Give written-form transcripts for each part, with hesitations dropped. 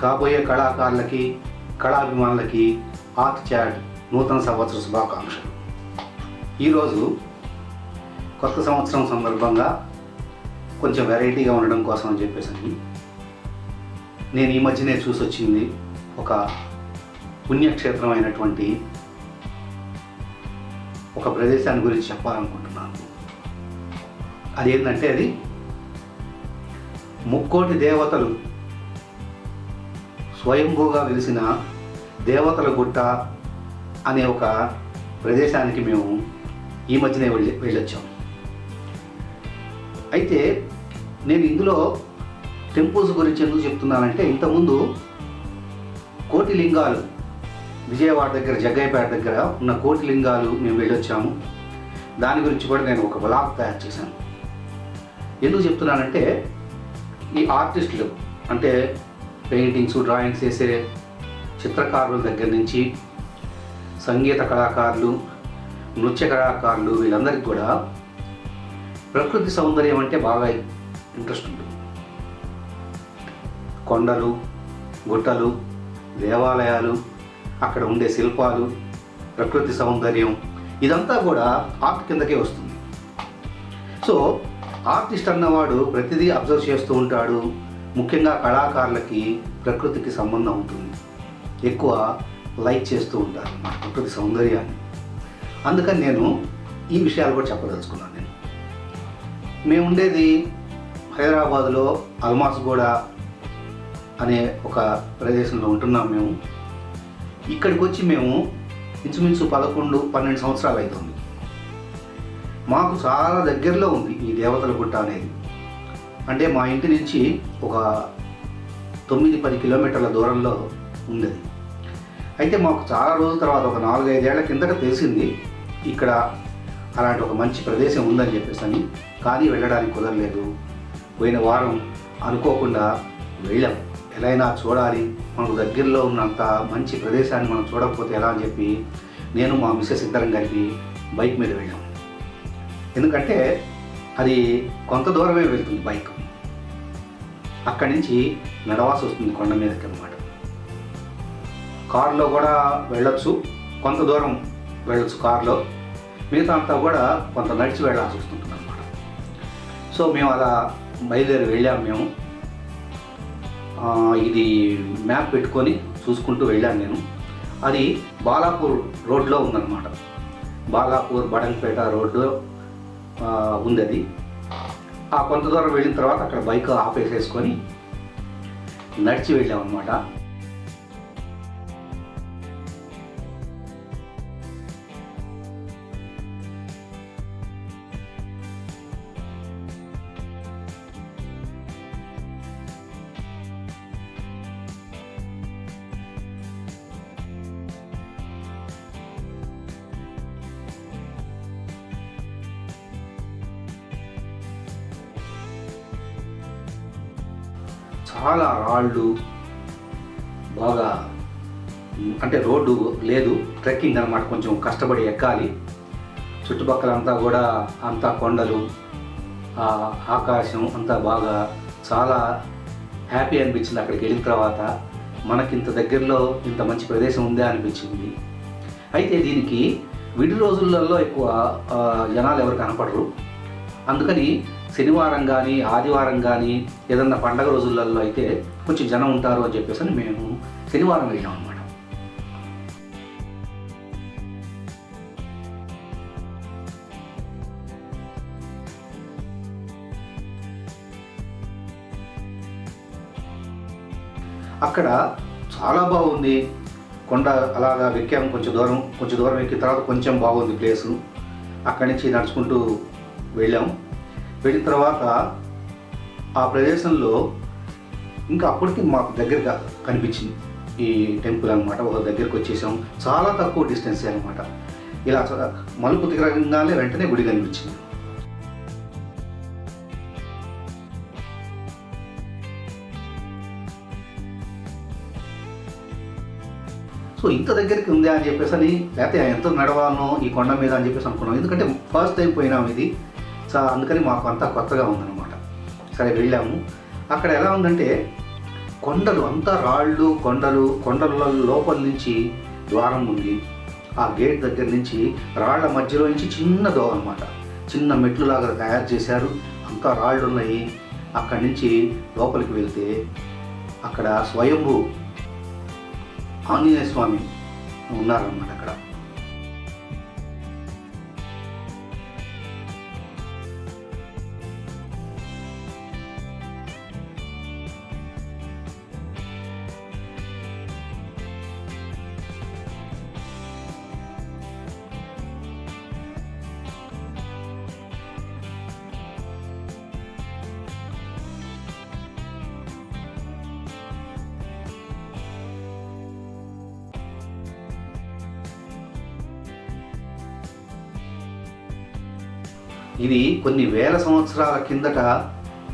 కాబోయే కళాకారులకి కళాభిమానులకి art chat నూతన సంవత్సర శుభాకాంక్షలు. ఈరోజు కొత్త సంవత్సరం సందర్భంగా కొంచెం వెరైటీగా ఉండడం కోసం అని చెప్పేసి నేను ఈ మధ్యనే చూసి వచ్చింది ఒక పుణ్యక్షేత్రం అయినటువంటి ఒక ప్రదేశాన్ని గురించి చెప్పాలనుకుంటున్నాను. అదేంటంటే అది ముక్కోటి దేవతలు స్వయంభూగా వెలిసిన దేవతల గుట్ట అనే ఒక ప్రదేశానికి మేము ఈ మధ్యనే వెళ్ళొచ్చాము. అయితే నేను ఇందులో టెంపుల్స్ గురించి ఎందుకు చెప్తున్నానంటే, ఇంతకుముందు కోటి లింగాలు విజయవాడ దగ్గర జగ్గయ్యపేట దగ్గర ఉన్న కోటి లింగాలు మేము వెళ్ళొచ్చాము. దాని గురించి కూడా నేను ఒక బ్లాగ్ తయారు చేశాను. ఎందుకు చెప్తున్నానంటే, ఈ ఆర్టిస్టులు అంటే పెయింటింగ్స్ డ్రాయింగ్స్ వేసే చిత్రకారుల దగ్గర నుంచి సంగీత కళాకారులు నృత్య కళాకారులు వీళ్ళందరికీ కూడా ప్రకృతి సౌందర్యం అంటే బాగా ఇంట్రెస్ట్ ఉంటుంది. కొండలు గుట్టలు దేవాలయాలు అక్కడ ఉండే శిల్పాలు ప్రకృతి సౌందర్యం ఇదంతా కూడా ఆర్ట్ కిందకే వస్తుంది. సో ఆర్టిస్ట్ అన్నవాడు ప్రతిదీ అబ్జర్వ్ చేస్తూ ఉంటాడు. ముఖ్యంగా కళాకారులకి ప్రకృతికి సంబంధం ఉంటుంది, ఎక్కువ లైక్ చేస్తూ ఉంటారు అన్నమాట ప్రకృతి సౌందర్యాన్ని. అందుకని నేను ఈ విషయాలు కూడా చెప్పదలుచుకున్నాను. మేము ఉండేది హైదరాబాదులో అల్మాస్గూడ అనే ఒక ప్రదేశంలో ఉంటున్నాం. మేము ఇక్కడికి వచ్చి మేము ఇంచుమించు 11-12 సంవత్సరాలు అవుతుంది. మాకు చాలా దగ్గరలో ఉంది ఈ దేవతల గుట్ట అనేది. అంటే మా ఇంటి నుంచి ఒక 9-10 కిలోమీటర్ల దూరంలో ఉంది. అయితే మాకు చాలా రోజుల తర్వాత ఒక 4-5 ఏళ్ల కిందట తెలిసింది ఇక్కడ అలాంటి ఒక మంచి ప్రదేశం ఉందని చెప్పేసి. కానీ వెళ్ళడానికి కుదరలేదు. పోయిన వారం అనుకోకుండా వెళ్ళాం. ఎలా అయినా చూడాలి, మనకు దగ్గరలో ఉన్నంత మంచి ప్రదేశాన్ని మనం చూడకపోతే ఎలా అని చెప్పి నేను మా మిస్సెస్ ఇద్దరం కలిపి బైక్ మీద వెళ్ళాం. ఎందుకంటే అది కొంత దూరమే వెళ్తుంది బైక్. అక్కడి నుంచి నడవాల్సి వస్తుంది కొండ మీదకి అన్నమాట. కారులో కూడా వెళ్ళొచ్చు, కొంత దూరం వెళ్ళొచ్చు కారులో, మిగతా అంతా కూడా కొంత నడిచి వెళ్ళాల్సి వస్తుంది అన్నమాట. సో మేము అలా బయలుదేరి వెళ్ళాము. మేము ఇది మ్యాప్ పెట్టుకొని చూసుకుంటూ వెళ్ళాను నేను. అది బాలాపూర్ రోడ్లో ఉందన్నమాట. బాలాపూర్ బడంగపేట రోడ్డు ఉంది అది. ఆ కొంత దూరం వెళ్ళిన తర్వాత అక్కడ బైక్ ఆపేసేసుకొని నడిచి వెళ్ళామన్నమాట. చాలా రాళ్ళు, బాగా అంటే రోడ్డు లేదు, ట్రెక్కింగ్ అన్నమాట. కొంచెం కష్టపడి ఎక్కాలి. చుట్టుపక్కల అంతా కూడా అంతా కొండలు, ఆకాశం అంతా బాగా చాలా హ్యాపీ అనిపించింది. అక్కడికి వెళ్ళిన తర్వాత మనకి ఇంత దగ్గరలో ఇంత మంచి ప్రదేశం ఉందే అనిపించింది. అయితే దీనికి విడి రోజులలో ఎక్కువ జనాలు ఎవరు కనపడరు. అందుకని శనివారం కానీ ఆదివారం కానీ ఏదన్నా పండగ రోజులలో అయితే కొంచెం జనం ఉంటారు అని చెప్పేసి మేము శనివారం వెళ్ళాం అన్నమాట. అక్కడ చాలా బాగుంది. కొండ అలాగా ఎక్కాము, కొంచెం దూరం ఎక్కిన తర్వాత కొంచెం బాగుంది ప్లేసు. అక్కడి నుంచి నడుచుకుంటూ వెళ్ళాం. వెళ్ళిన తర్వాత ఆ ప్రదేశంలో ఇంకా అప్పటికి మాకు దగ్గరగా కనిపించింది ఈ టెంపుల్ అనమాట. ఒక దగ్గరికి వచ్చేసాం. చాలా తక్కువ డిస్టెన్సే అనమాట. ఇలా మలుపు తిరగగానే వెంటనే గుడి కనిపించింది. సో ఇంత దగ్గరికి ఉంది అని చెప్పేసి లేకపోతే ఎంత నడవాలనో ఈ కొండ మీద అని చెప్పేసి అనుకున్నాం. ఎందుకంటే ఫస్ట్ టైం పోయినాం ఇది. అందుకని మాకు అంతా కొత్తగా ఉందన్నమాట. సరే వెళ్ళాము. అక్కడ ఎలా ఉందంటే కొండలు అంతా రాళ్ళు, కొండల లోపల నుంచి ద్వారం ఉంది. ఆ గేట్ దగ్గర నుంచి రాళ్ల మధ్యలో నుంచి చిన్న దోవ అనమాట, చిన్న మెట్లులాగా తయారు చేశారు. అంతా రాళ్ళు ఉన్నాయి. అక్కడి నుంచి లోపలికి వెళ్తే అక్కడ స్వయంభూ ఆంజనేయ స్వామి ఉన్నారన్నమాట. అక్కడ ఇది కొన్ని వేల సంవత్సరాల కిందట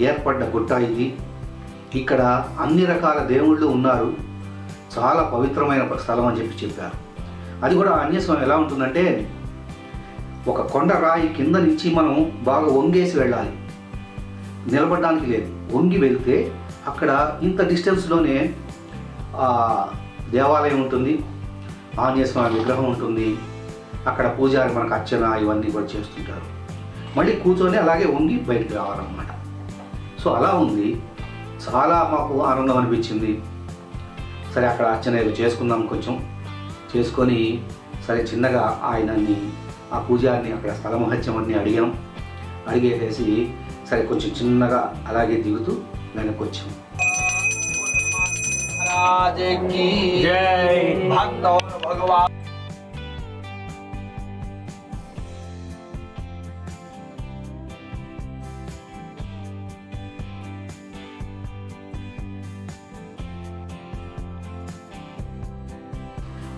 ఏర్పడ్డ గుట్ట ఇది. ఇక్కడ అన్ని రకాల దేవుళ్ళు ఉన్నారు. చాలా పవిత్రమైన స్థలం అని చెప్పారు. అది కూడా ఆంజనేయ స్వామి ఎలా ఉంటుందంటే, ఒక కొండ రాయి కింద నుంచి మనం బాగా వంగేసి వెళ్ళాలి, నిలబడడానికి లేదు. వంగి వెళ్తే అక్కడ ఇంత డిస్టెన్స్లోనే దేవాలయం ఉంటుంది, ఆంజనేయ స్వామి విగ్రహం ఉంటుంది. అక్కడ పూజారి మనకు అర్చన ఇవన్నీ కూడా చేస్తుంటారు. మళ్ళీ కూర్చొని అలాగే వంగి బయటికి రావాలన్నమాట. సో అలా ఉంది. చాలా మాకు ఆనందం అనిపించింది. సరే అక్కడ అర్చన ఏదో చేసుకుందాం, కొంచెం చేసుకొని సరే చిన్నగా ఆయనని, ఆ పూజారిని అక్కడ స్థల మహత్యం అన్నీ అడిగేసి సరే కొంచెం చిన్నగా అలాగే దిగుతూ వెనక్కి వచ్చాం.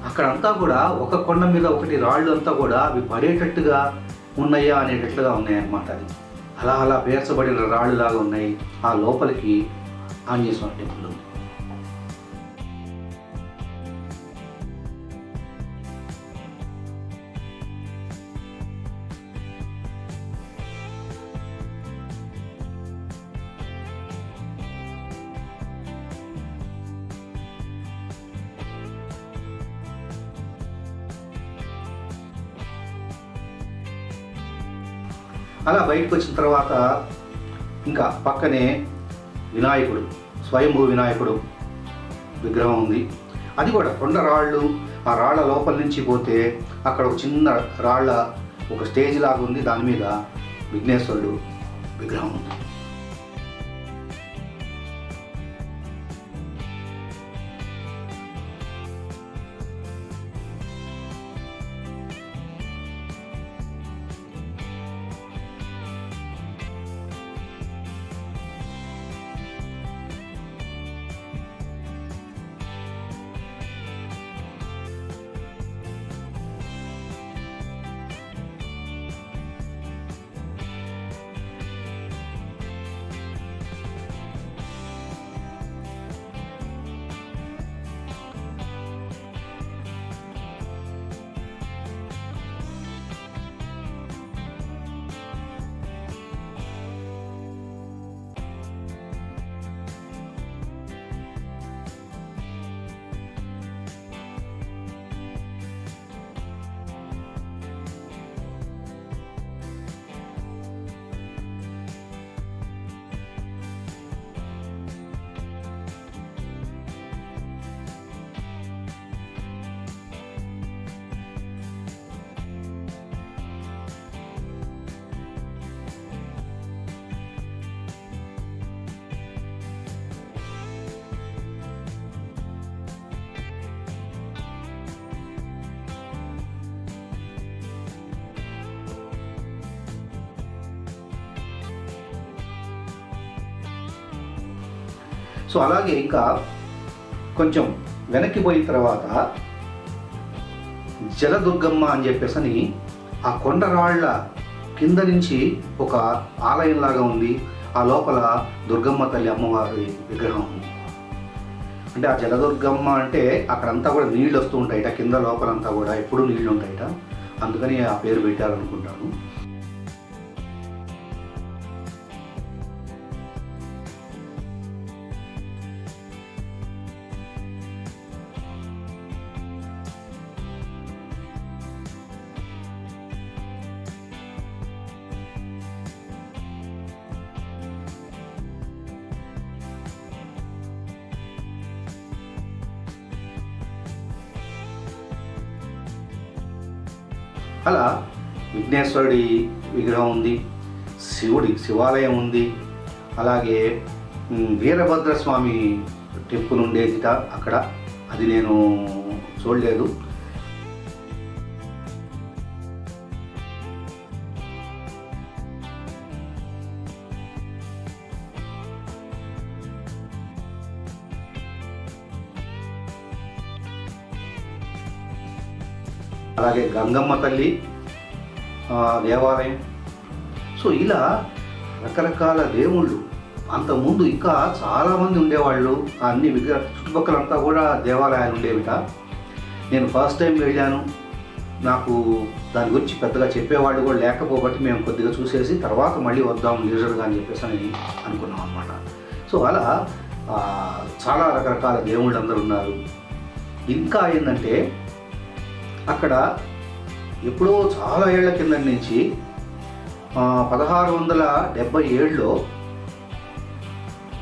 అక్కడంతా కూడా ఒక కొండ మీద ఒకటి రాళ్ళు అంతా కూడా అవి పడేటట్టుగా ఉన్నాయా అనేటట్లుగా ఉన్నాయన్నమాట. అది అలా పేర్చబడిన రాళ్ళు లాగా ఉన్నాయి. ఆ లోపలికి ఆంజనేయ స్వామి టెంపుల్ ఉంది. అలా బయటకు వచ్చిన తర్వాత ఇంకా పక్కనే వినాయకుడు, స్వయంభూ వినాయకుడు విగ్రహం ఉంది. అది కూడా కొండ రాళ్ళు. ఆ రాళ్ల లోపల నుంచి పోతే అక్కడ ఒక చిన్న రాళ్ల ఒక స్టేజ్ లాగా ఉంది. దాని మీద విఘ్నేశ్వరుడు విగ్రహం ఉంది. సో అలాగే ఇంకా కొంచెం వెనక్కి పోయిన తర్వాత జలదుర్గమ్మ అని చెప్పేసి ఆ కొండరాళ్ల కింద నుంచి ఒక ఆలయంలాగా ఉంది. ఆ లోపల దుర్గమ్మ తల్లి అమ్మవారి విగ్రహం ఉంది. అంటే ఆ జలదుర్గమ్మ అంటే అక్కడంతా కూడా నీళ్ళు వస్తూ ఉంటాయిట, కింద లోపలంతా కూడా ఎప్పుడూ నీళ్ళు ఉంటాయిట, అందుకని ఆ పేరు పెట్టారనుకుంటాను. అలా విఘ్నేశ్వరుడి విగ్రహం ఉంది, శివాలయం ఉంది, అలాగే వీరభద్రస్వామి టెంపుల్ ఉండేదిట అక్కడ, అది నేను చూడలేదు. అలాగే గంగమ్మ తల్లి దేవాలయం. సో ఇలా రకరకాల దేవుళ్ళు. అంతకుముందు ఇంకా చాలామంది ఉండేవాళ్ళు, అన్ని చుట్టుపక్కలంతా కూడా దేవాలయాలు ఉండేవిట. నేను ఫస్ట్ టైం వెళ్ళాను, నాకు దాని గురించి పెద్దగా చెప్పేవాళ్ళు కూడా లేకపోబట్టి మేము కొద్దిగా చూసేసి తర్వాత మళ్ళీ వద్దాం లీజర్గా అని చెప్పేసి అని అనుకున్నాం అనమాట. సో అలా చాలా రకరకాల దేవుళ్ళు అందరూ ఉన్నారు. ఇంకా ఏంటంటే అక్కడ ఎప్పుడో చాలా ఏళ్ల కింద నుంచి 1677లో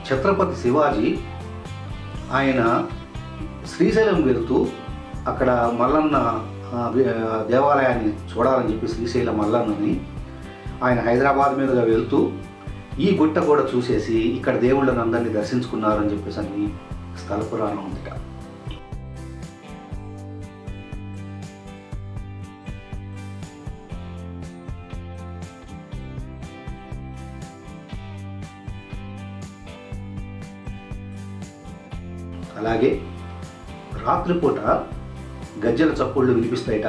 ఛత్రపతి శివాజీ ఆయన శ్రీశైలం వెళుతూ అక్కడ మల్లన్న దేవాలయాన్ని చూడాలని చెప్పి శ్రీశైలం మల్లన్నని ఆయన హైదరాబాద్ మీదుగా వెళ్తూ ఈ గుట్ట కూడా చూసేసి ఇక్కడ దేవుళ్ళని అందరినీ దర్శించుకున్నారని చెప్పేసి అని స్థల పురాణం ఉందిట. అలాగే రాత్రిపూట గజ్జల చప్పుళ్ళు వినిపిస్తాయిట,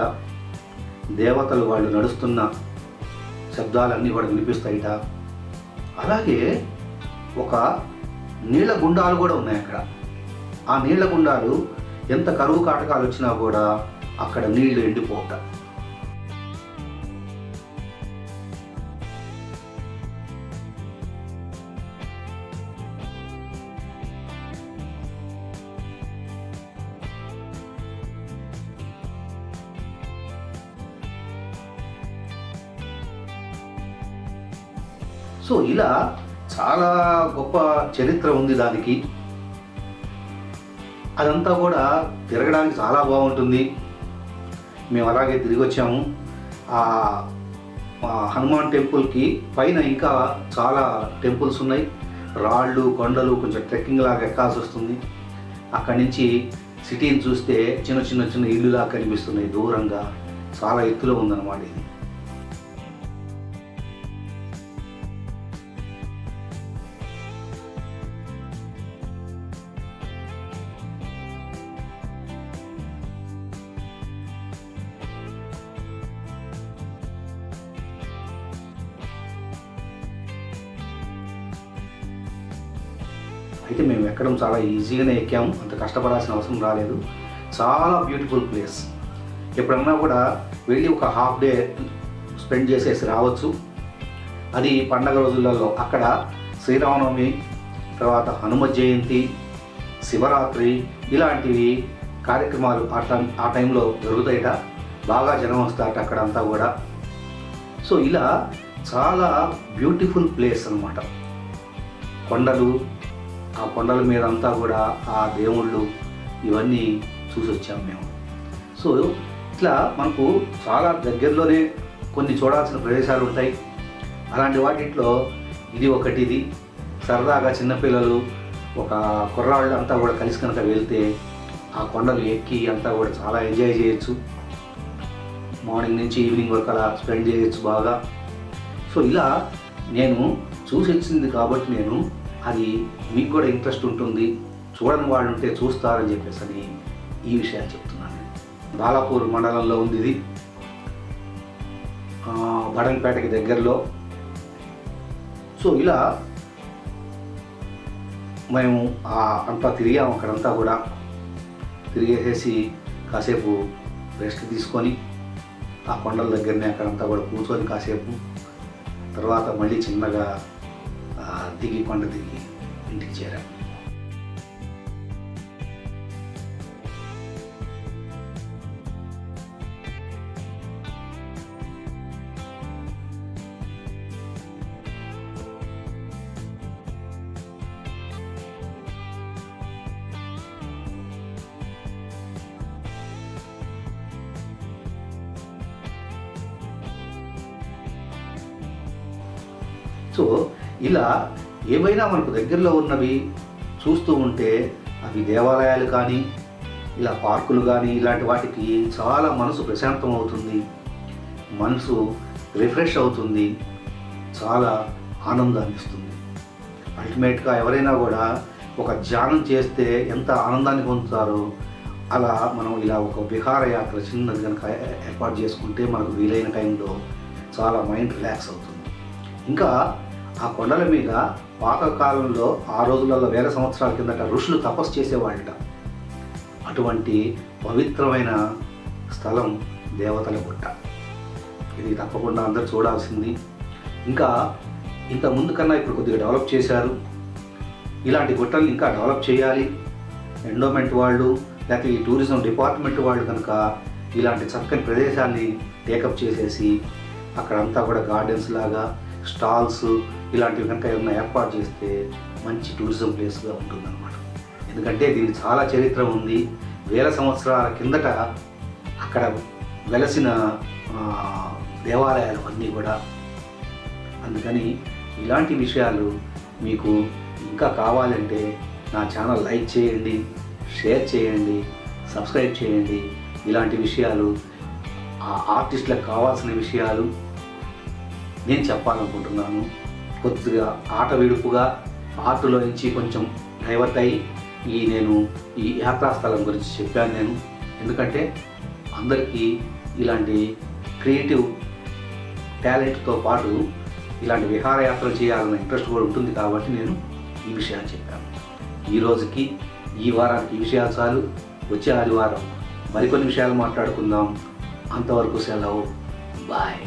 దేవతలు వాళ్ళు నడుస్తున్న శబ్దాలన్నీ కూడా వినిపిస్తాయిట. అలాగే ఒక నీళ్ల గుండాలు కూడా ఉన్నాయి అక్కడ. ఆ నీళ్ల గుండాలు ఎంత కరువు కాటకాలు వచ్చినా కూడా అక్కడ నీళ్లు ఎండిపోట. సో ఇలా చాలా గొప్ప చరిత్ర ఉంది దానికి. అదంతా కూడా తిరగడానికి చాలా బాగుంటుంది. మేము అలాగే తిరిగి వచ్చాము. ఆ హనుమాన్ టెంపుల్కి పైన ఇంకా చాలా టెంపుల్స్ ఉన్నాయి, రాళ్ళు కొండలు, కొంచెం ట్రెక్కింగ్ లాగా ఎక్కాల్సి వస్తుంది. అక్కడి నుంచి సిటీని చూస్తే చిన్న చిన్న చిన్న ఇల్లులా కనిపిస్తున్నాయి దూరంగా, చాలా ఎత్తులో ఉందన్నమాట ఇది. అయితే మేము ఎక్కడం చాలా ఈజీగానే ఎక్కాము, అంత కష్టపడాల్సిన అవసరం రాలేదు. చాలా బ్యూటిఫుల్ ప్లేస్. ఎప్పుడన్నా కూడా వెళ్ళి ఒక హాఫ్ డే స్పెండ్ చేసేసి రావచ్చు. అది పండగ రోజులలో అక్కడ శ్రీరామనవమి, తర్వాత హనుమ జయంతి, శివరాత్రి ఇలాంటివి కార్యక్రమాలు ఆ టైంలో జరుగుతాయిట. బాగా జనం వస్తారట అక్కడంతా కూడా. సో ఇలా చాలా బ్యూటిఫుల్ ప్లేస్ అన్నమాట. కొండలు, ఆ కొండల మీద అంతా కూడా ఆ దేవుళ్ళు, ఇవన్నీ చూసి వచ్చాము మేము. సో ఇట్లా మనకు చాలా దగ్గరలోనే కొన్ని చూడాల్సిన ప్రదేశాలు ఉంటాయి. అలాంటి వాటిలో ఇది ఒకటి. ఇది సరదాగా చిన్నపిల్లలు, ఒక కుర్రాళ్ళు అంతా కూడా కలిసి కనుక వెళ్తే ఆ కొండలు ఎక్కి అంతా కూడా చాలా ఎంజాయ్ చేయొచ్చు. మార్నింగ్ నుంచి ఈవినింగ్ వరకు అలా స్పెండ్ చేయొచ్చు బాగా. సో ఇలా నేను చూసి వచ్చింది కాబట్టి అది మీకు కూడా ఇంట్రెస్ట్ ఉంటుంది, చూడని వాళ్ళు ఉంటే చూస్తారని చెప్పేసి అని ఈ విషయాలు చెప్తున్నాను. బాలాపూర్ మండలంలో ఉంది ఇది, బడంపేటకి దగ్గరలో. సో ఇలా మేము అంతా తిరిగాము. అక్కడంతా కూడా తిరిగేసేసి కాసేపు రెస్ట్ తీసుకొని ఆ కొండల దగ్గరనే అక్కడంతా కూడా కూర్చొని కాసేపు తర్వాత మళ్ళీ చిన్నగా దిగి కొండ దిగి ఇంటికి చేరాము. సో ఇలా ఏవైనా మనకు దగ్గరలో ఉన్నవి చూస్తూ ఉంటే అవి దేవాలయాలు కానీ ఇలా పార్కులు కానీ ఇలాంటి వాటికి చాలా మనసు ప్రశాంతం అవుతుంది, మనసు రిఫ్రెష్ అవుతుంది, చాలా ఆనందాన్ని ఇస్తుంది. అల్టిమేట్గా ఎవరైనా కూడా ఒక ధ్యానం చేస్తే ఎంత ఆనందాన్ని పొందుతారో అలా మనం ఇలా ఒక విహారయాత్ర చిన్నది కనుక ఏర్పాటు చేసుకుంటే మనకు వీలైన టైంలో చాలా మైండ్ రిలాక్స్ అవుతుంది. ఇంకా ఆ కొండల మీద పాతకాలంలో ఆ రోజులలో వేల సంవత్సరాల కిందట ఋషులు తపస్సు చేసేవాళ్ళట. అటువంటి పవిత్రమైన స్థలం దేవతల గుట్ట. ఇది తప్పకుండా అందరూ చూడాల్సింది. ఇంకా ఇంత ముందు కన్నా ఇప్పుడు కొద్దిగా డెవలప్ చేశారు. ఇలాంటి గుట్టలు ఇంకా డెవలప్ చేయాలి. ఎండోమెంట్ వాళ్ళు లేకపోతే ఈ టూరిజం డిపార్ట్మెంట్ వాళ్ళు కనుక ఇలాంటి చక్కని ప్రదేశాన్ని టేకప్ చేసేసి అక్కడంతా కూడా గార్డెన్స్ లాగా స్టాల్స్ ఇలాంటివి కనుక ఏమైనా ఏర్పాటు చేస్తే మంచి టూరిజం ప్లేస్గా ఉంటుందన్నమాట. ఎందుకంటే దీనికి చాలా చరిత్ర ఉంది. వేల సంవత్సరాల కిందట అక్కడ వెలసిన దేవాలయాలు అన్నీ కూడా. అందుకని ఇలాంటి విషయాలు మీకు ఇంకా కావాలంటే నా ఛానల్ లైక్ చేయండి, షేర్ చేయండి, సబ్స్క్రైబ్ చేయండి. ఇలాంటి విషయాలు ఆ ఆర్టిస్టులకు కావాల్సిన విషయాలు నేను చెప్పాలనుకుంటున్నాను. కొద్దిగా ఆట విడుపుగా ఆర్టులో నుంచి కొంచెం డైవర్ట్ అయ్యి నేను ఈ యాత్రా స్థలం గురించి చెప్పాను నేను. ఎందుకంటే అందరికీ ఇలాంటి క్రియేటివ్ టాలెంట్తో పాటు ఇలాంటి విహారయాత్రలు చేయాలన్న ఇంట్రెస్ట్ కూడా ఉంటుంది కాబట్టి నేను ఈ విషయాన్ని చెప్పాను. ఈ రోజుకి ఈ వారానికి ఈ విషయాలు చాలు. వచ్చే ఆదివారం మరికొన్ని విషయాలు మాట్లాడుకుందాం. అంతవరకు సెలవు. బాయ్.